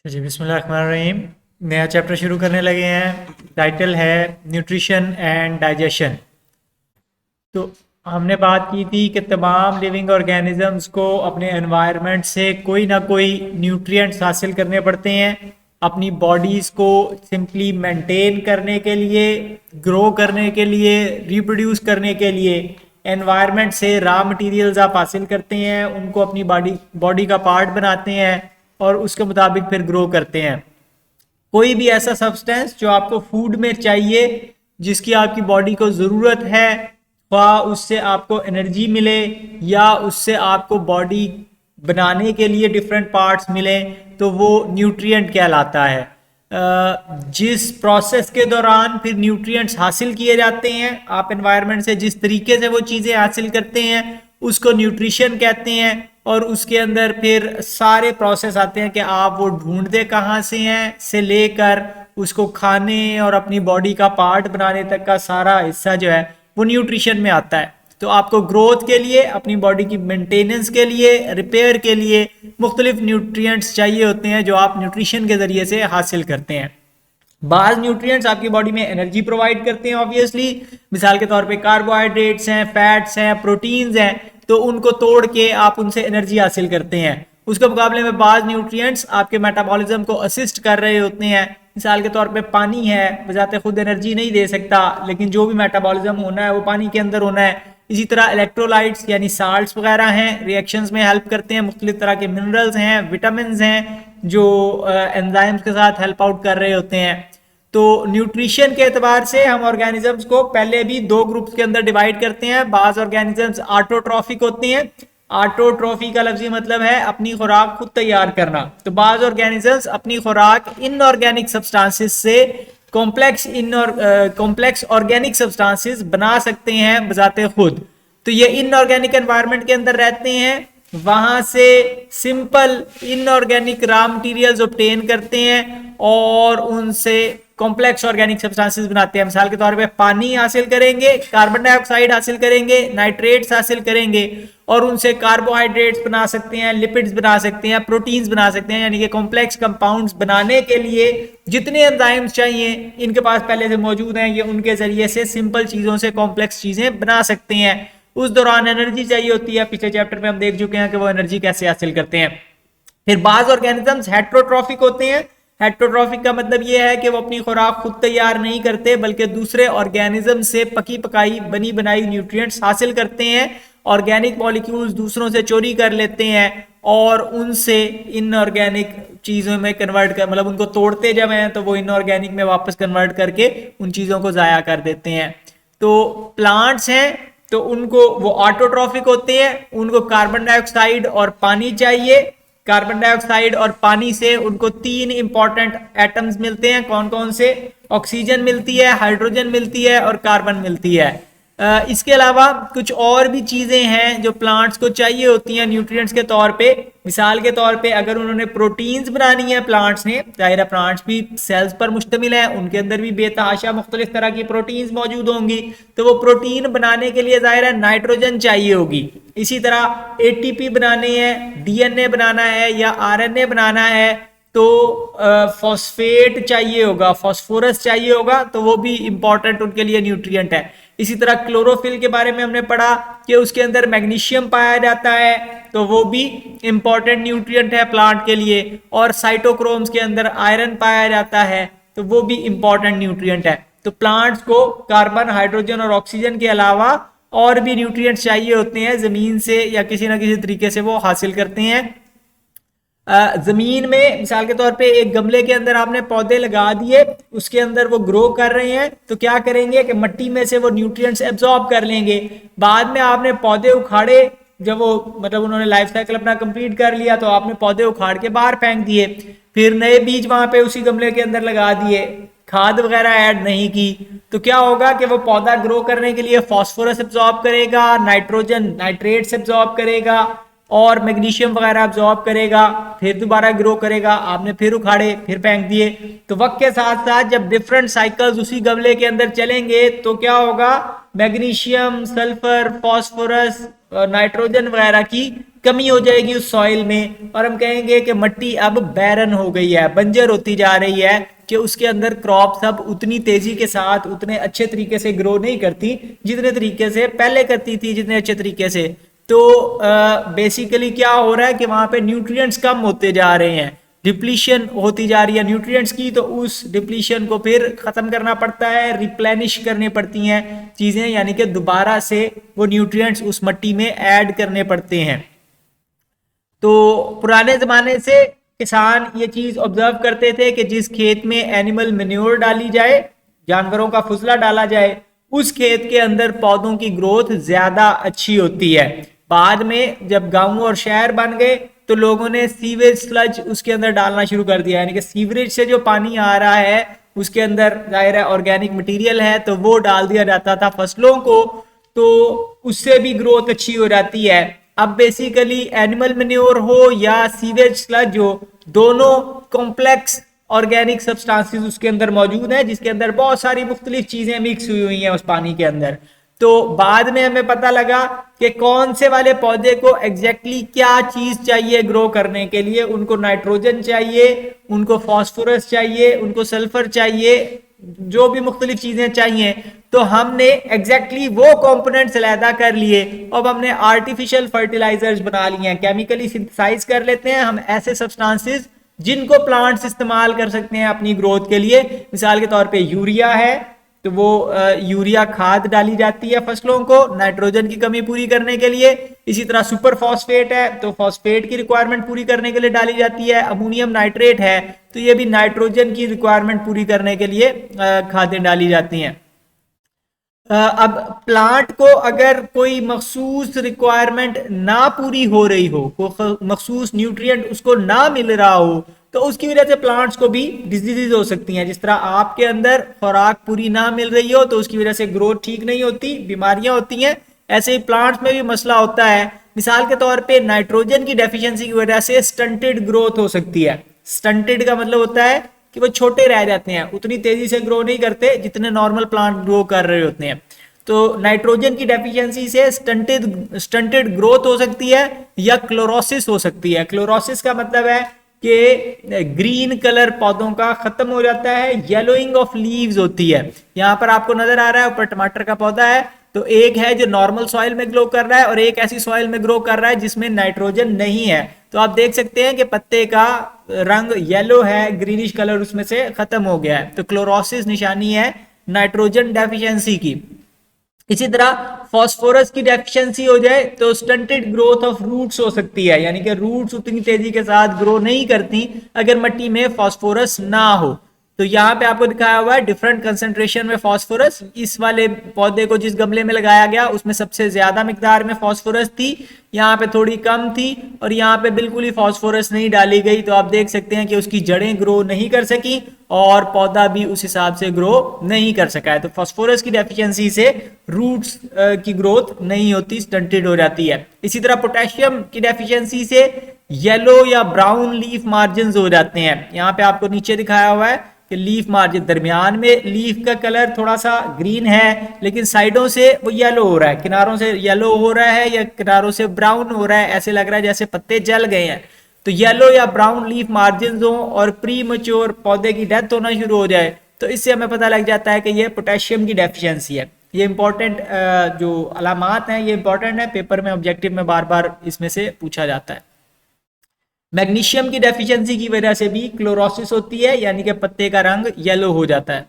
जी बिस्मिल्लाहिर्रहमानिर्रहीम। नया चैप्टर शुरू करने लगे हैं। टाइटल है न्यूट्रिशन एंड डाइजेशन। तो हमने बात की थी कि तमाम लिविंग ऑर्गेनिजम्स को अपने एनवायरनमेंट से कोई ना कोई न्यूट्रिएंट्स हासिल करने पड़ते हैं अपनी बॉडीज़ को सिंपली मेंटेन करने के लिए, ग्रो करने के लिए, रिप्रोड्यूस करने के लिए। एनवायरनमेंट से रॉ मटेरियल्स आप हासिल करते हैं, उनको अपनी बॉडी का पार्ट बनाते हैं और उसके मुताबिक फिर ग्रो करते हैं। कोई भी ऐसा सब्सटेंस जो आपको फूड में चाहिए, जिसकी आपकी बॉडी को ज़रूरत है, ख्वाह उससे आपको एनर्जी मिले या उससे आपको बॉडी बनाने के लिए डिफरेंट पार्ट्स मिले, तो वो न्यूट्रिएंट कहलाता है। जिस प्रोसेस के दौरान फिर न्यूट्रिएंट्स हासिल किए जाते हैं, आप एनवायरनमेंट से जिस तरीके से वो चीज़ें हासिल करते हैं उसको न्यूट्रिशन कहते हैं। और उसके अंदर फिर सारे प्रोसेस आते हैं कि आप वो ढूंढते कहाँ से हैं से लेकर उसको खाने और अपनी बॉडी का पार्ट बनाने तक का सारा हिस्सा जो है वो न्यूट्रिशन में आता है। तो आपको ग्रोथ के लिए, अपनी बॉडी की मेंटेनेंस के लिए, रिपेयर के लिए मुख्तलिफ न्यूट्रिएंट्स चाहिए होते हैं जो आप न्यूट्रिशन के ज़रिए से हासिल करते हैं। बाज़ न्यूट्रिएंट्स आपकी बॉडी में एनर्जी प्रोवाइड करते हैं ऑब्वियसली। मिसाल के तौर पे कार्बोहाइड्रेट्स हैं, फैट्स हैं, प्रोटीन्स हैं, तो उनको तोड़ के आप उनसे एनर्जी हासिल करते हैं। उसके मुकाबले में बाज़ न्यूट्रिएंट्स आपके मेटाबॉलिज्म को असिस्ट कर रहे होते हैं। मिसाल के तौर पे पानी है, बजाते खुद एनर्जी नहीं दे सकता, लेकिन जो भी मेटाबॉलिज्म होना है वो पानी के अंदर होना है। इसी तरह इलेक्ट्रोलाइट्स यानी साल्ट्स वगैरह हैं, रिएक्शंस में हेल्प करते हैं। मुख्तलिफ तरह के मिनरल्स हैं, विटामिन हैं जो एंजाइम्स के साथ हेल्प आउट कर रहे होते हैं। तो न्यूट्रिशन के एतबार से हम ऑर्गेनिजम्स को पहले भी दो ग्रुप्स के अंदर डिवाइड करते हैं। बाज़ ऑर्गेनिजम्स ऑटोट्रॉफिक होते हैं। ऑटोट्रॉफी का लफ्जी मतलब है अपनी खुराक खुद तैयार करना। तो बाज़ ऑर्गेनिजम्स अपनी खुराक इनऑर्गेनिक सब्सटेंसेस से कॉम्प्लेक्स ऑर्गेनिक सब्सटेंसेस बना सकते हैं बजाते खुद। तो ये इनऑर्गेनिक एनवायरनमेंट के अंदर रहते हैं, वहां से simple inorganic raw materials obtain करते हैं और उनसे कॉम्प्लेक्स ऑर्गेनिक सब्सटेंसेस बनाते हैं। मिसाल के तौर पे पानी हासिल करेंगे, कार्बन डाइऑक्साइड हासिल करेंगे, नाइट्रेट्स हासिल करेंगे और उनसे कार्बोहाइड्रेट्स बना सकते हैं, लिपिड्स बना सकते हैं, प्रोटीन्स बना सकते हैं। यानी कि कॉम्प्लेक्स कंपाउंड्स बनाने के लिए जितने एंजाइम्स चाहिए इनके पास पहले से मौजूद हैं। ये उनके जरिए से सिंपल चीज़ों से कॉम्प्लेक्स चीज़ें बना सकते हैं। उस दौरान एनर्जी चाहिए होती है। पिछले चैप्टर में हम देख चुके हैं कि वो एनर्जी कैसे हासिल करते हैं। फिर बाज़ ऑर्गेनिजम्स हेट्रोट्रॉफिक होते हैं। हेट्रोट्रॉफिक का मतलब ये है कि वो अपनी खुराक खुद तैयार नहीं करते, बल्कि दूसरे ऑर्गेनिज्म से पकी पकाई बनी बनाई न्यूट्रिएंट्स हासिल करते हैं। ऑर्गेनिक मॉलिक्यूल्स दूसरों से चोरी कर लेते हैं और उनसे इनऑर्गेनिक चीज़ों में कन्वर्ट कर, मतलब उनको तोड़ते जब हैं तो वो इनऑर्गेनिक में वापस कन्वर्ट करके उन चीज़ों को ज़ाया कर देते हैं। तो प्लांट्स हैं तो उनको वो ऑटोट्रॉफिक होते हैं, उनको कार्बन डाइऑक्साइड और पानी चाहिए। कार्बन डाइऑक्साइड और पानी से उनको तीन इंपॉर्टेंट एटम्स मिलते हैं। कौन कौन से? ऑक्सीजन मिलती है, हाइड्रोजन मिलती है और कार्बन मिलती है। इसके अलावा कुछ और भी चीज़ें हैं जो प्लांट्स को चाहिए होती हैं न्यूट्रिएंट्स के तौर पे। मिसाल के तौर पे अगर उन्होंने प्रोटीन्स बनानी है प्लांट्स ने, ज़ाहिर है प्लांट्स भी सेल्स पर मुश्तमिल है, उनके अंदर भी बेतहाशा मुख्तलिफ तरह की प्रोटीन्स मौजूद होंगी, तो वो प्रोटीन बनाने के लिए ज़ाहिर है नाइट्रोजन चाहिए होगी। इसी तरह एटीपी बनाने हैं, डीएनए बनाना है या आरएनए बनाना है तो फॉस्फेट चाहिए होगा, फॉस्फोरस चाहिए होगा, तो वो भी इंपॉर्टेंट उनके लिए न्यूट्रिएंट है। इसी तरह क्लोरोफिल के बारे में हमने पढ़ा कि उसके अंदर मैग्नीशियम पाया जाता है, तो वो भी इंपॉर्टेंट न्यूट्रिएंट है प्लांट के लिए। और साइटोक्रोम्स के अंदर आयरन पाया जाता है, तो वो भी इंपॉर्टेंट न्यूट्रिएंट है। तो प्लांट्स को कार्बन, हाइड्रोजन और ऑक्सीजन के अलावा और भी न्यूट्रिएंट्स चाहिए होते हैं, जमीन से या किसी ना किसी तरीके से वो हासिल करते हैं। जमीन में मिसाल के तौर पे एक गमले के अंदर आपने पौधे लगा दिए, उसके अंदर वो ग्रो कर रहे हैं, तो क्या करेंगे कि मिट्टी में से वो न्यूट्रिएंट्स एब्जॉर्ब कर लेंगे। बाद में आपने पौधे उखाड़े, जब वो मतलब उन्होंने लाइफ साइकिल अपना कंप्लीट कर लिया तो आपने पौधे उखाड़ के बाहर फेंक दिए, फिर नए बीज वहां पे उसी गमले के अंदर लगा दिए, खाद वगैरह ऐड नहीं की, तो क्या होगा कि वो पौधा ग्रो करने के लिए फॉस्फोरस एब्जॉर्ब करेगा, नाइट्रोजन नाइट्रेट्स एब्जॉर्ब करेगा और मैग्नीशियम वगैरह एब्जॉर्ब करेगा, फिर दोबारा ग्रो करेगा। आपने फिर उखाड़े, फिर फेंक दिए। तो वक्त के साथ साथ जब डिफरेंट साइकिल्स उसी गमले के अंदर चलेंगे तो क्या होगा, मैग्नीशियम, सल्फर, फॉस्फोरस नाइट्रोजन वगैरह की कमी हो जाएगी उस सॉइल में, और हम कहेंगे कि मिट्टी अब बैरन हो गई है, बंजर होती जा रही है, कि उसके अंदर क्रॉप्स अब उतनी तेजी के साथ उतने अच्छे तरीके से ग्रो नहीं करती जितने तरीके से पहले करती थी, जितने अच्छे तरीके से। तो बेसिकली क्या हो रहा है कि वहां पे न्यूट्रिएंट्स कम होते जा रहे हैं, डिप्लीशन होती जा रही है न्यूट्रिएंट्स की, तो उस डिप्लीशन को फिर खत्म करना पड़ता है, रिप्लेनिश करनी पड़ती हैं चीजें, यानी कि दोबारा से वो न्यूट्रिएंट्स उस मिट्टी में ऐड करने पड़ते हैं। तो पुराने जमाने से किसान ये चीज ऑब्जर्व करते थे कि जिस खेत में एनिमल मैन्योर डाली जाए, जानवरों का फुसला डाला जाए, उस खेत के अंदर पौधों की ग्रोथ ज्यादा अच्छी होती है। बाद में जब गांव और शहर बन गए तो लोगों ने सीवेज स्लज उसके अंदर डालना शुरू कर दिया, यानी कि सीवरेज से जो पानी आ रहा है उसके अंदर जाहिर है ऑर्गेनिक मटेरियल है, तो वो डाल दिया जाता था फसलों को, तो उससे भी ग्रोथ अच्छी हो जाती है। अब बेसिकली एनिमल मैन्योर हो या सीवेज स्लज हो, दोनों कॉम्प्लेक्स ऑर्गेनिक सब्सटेंसेस उसके अंदर मौजूद है, जिसके अंदर बहुत सारी मुख्तलिफ चीजें मिक्स हुई हुई हैं उस पानी के अंदर। तो बाद में हमें पता लगा कि कौन से वाले पौधे को एग्जैक्टली क्या चीज चाहिए ग्रो करने के लिए, उनको नाइट्रोजन चाहिए, उनको फास्फोरस चाहिए, उनको सल्फर चाहिए, जो भी मुख्तलिफ चीजें चाहिए। तो हमने एग्जैक्टली वो कंपोनेंट्स अलहदा कर लिए, अब हमने आर्टिफिशियल फर्टिलाइजर्स बना लिए हैं, केमिकली सिंथेसाइज कर लेते हैं हम ऐसे सब्सटेंसेस जिनको प्लांट्स इस्तेमाल कर सकते हैं अपनी ग्रोथ के लिए। मिसाल के तौर पे यूरिया है, तो वो यूरिया खाद डाली जाती है फसलों को नाइट्रोजन की कमी पूरी करने के लिए। इसी तरह सुपर फॉस्फेट है, तो फॉस्फेट की रिक्वायरमेंट पूरी करने के लिए डाली जाती है। अमोनियम नाइट्रेट है, तो ये भी नाइट्रोजन की रिक्वायरमेंट पूरी करने के लिए खादें डाली जाती हैं। अब प्लांट को अगर कोई मखसूस रिक्वायरमेंट ना पूरी हो रही हो, कोई मखसूस न्यूट्रिएंट उसको ना मिल रहा हो, तो उसकी वजह से प्लांट्स को भी डिजीजेज हो सकती हैं। जिस तरह आपके अंदर खुराक पूरी ना मिल रही हो तो उसकी वजह से ग्रोथ ठीक नहीं होती, बीमारियां होती हैं, ऐसे ही प्लांट्स में भी मसला होता है। मिसाल के तौर पे नाइट्रोजन की डेफिशिएंसी की वजह से स्टंटेड ग्रोथ हो सकती है। स्टंटेड का मतलब होता है कि वो छोटे रह जाते हैं, उतनी तेजी से ग्रो नहीं करते जितने नॉर्मल प्लांट ग्रो कर रहे होते हैं। तो नाइट्रोजन की डेफिशिएंसी से स्टंटेड ग्रोथ हो सकती है या क्लोरोसिस हो सकती है। क्लोरोसिस का मतलब है कि ग्रीन कलर पौधों का खत्म हो जाता है, येलोइंग ऑफ लीव्स होती है। यहाँ पर आपको नजर आ रहा है ऊपर टमाटर का पौधा है, तो एक है जो नॉर्मल सॉइल में ग्रो कर रहा है और एक ऐसी सॉइल में ग्रो कर रहा है जिसमें नाइट्रोजन नहीं है। तो आप देख सकते हैं कि पत्ते का रंग येलो है, ग्रीनिश कलर उसमें से खत्म हो गया है। तो क्लोरोसिस निशानी है नाइट्रोजन डेफिशिएंसी की। इसी तरह फास्फोरस की डेफिशिएंसी हो जाए तो स्टंटेड ग्रोथ ऑफ रूट्स हो सकती है, यानी कि रूट्स उतनी तेजी के साथ ग्रो नहीं करती अगर मिट्टी में फास्फोरस ना हो। तो यहाँ पे आपको दिखाया हुआ है डिफरेंट कंसंट्रेशन में फास्फोरस। इस वाले पौधे को जिस गमले में लगाया गया उसमें सबसे ज्यादा मिकदार में फास्फोरस थी, यहाँ पे थोड़ी कम थी, और यहाँ पे बिल्कुल ही फास्फोरस नहीं डाली गई। तो आप देख सकते हैं कि उसकी जड़ें ग्रो नहीं कर सकी और पौधा भी उस हिसाब से ग्रो नहीं कर सका है। तो फास्फोरस की डेफिशिएंसी से रूट्स की ग्रोथ नहीं होती, स्टंटेड हो जाती है। इसी तरह पोटेशियम की डेफिशिएंसी से येलो या ब्राउन लीफ मार्जिन हो जाते हैं। यहाँ पे आपको नीचे दिखाया हुआ है कि लीफ मार्जिन, दरमियान में लीफ का कलर थोड़ा सा ग्रीन है लेकिन साइडों से वो येलो हो रहा है, किनारों से येलो हो रहा है या किनारों से ब्राउन हो रहा है, ऐसे लग रहा है जैसे पत्ते जल गए हैं। तो येलो या ब्राउन लीफ मार्जिन हो और प्री मैच्योर पौधे की डेथ होना शुरू हो जाए तो इससे हमें पता लग जाता है कि ये पोटेशियम की डेफिशिएंसी है। ये इंपॉर्टेंट जो अलामात हैं ये इंपॉर्टेंट है, पेपर में ऑब्जेक्टिव में बार बार इसमें से पूछा जाता है। मैग्नीशियम की डेफिशिएंसी की वजह से भी क्लोरोसिस होती है, यानी कि पत्ते का रंग येलो हो जाता है।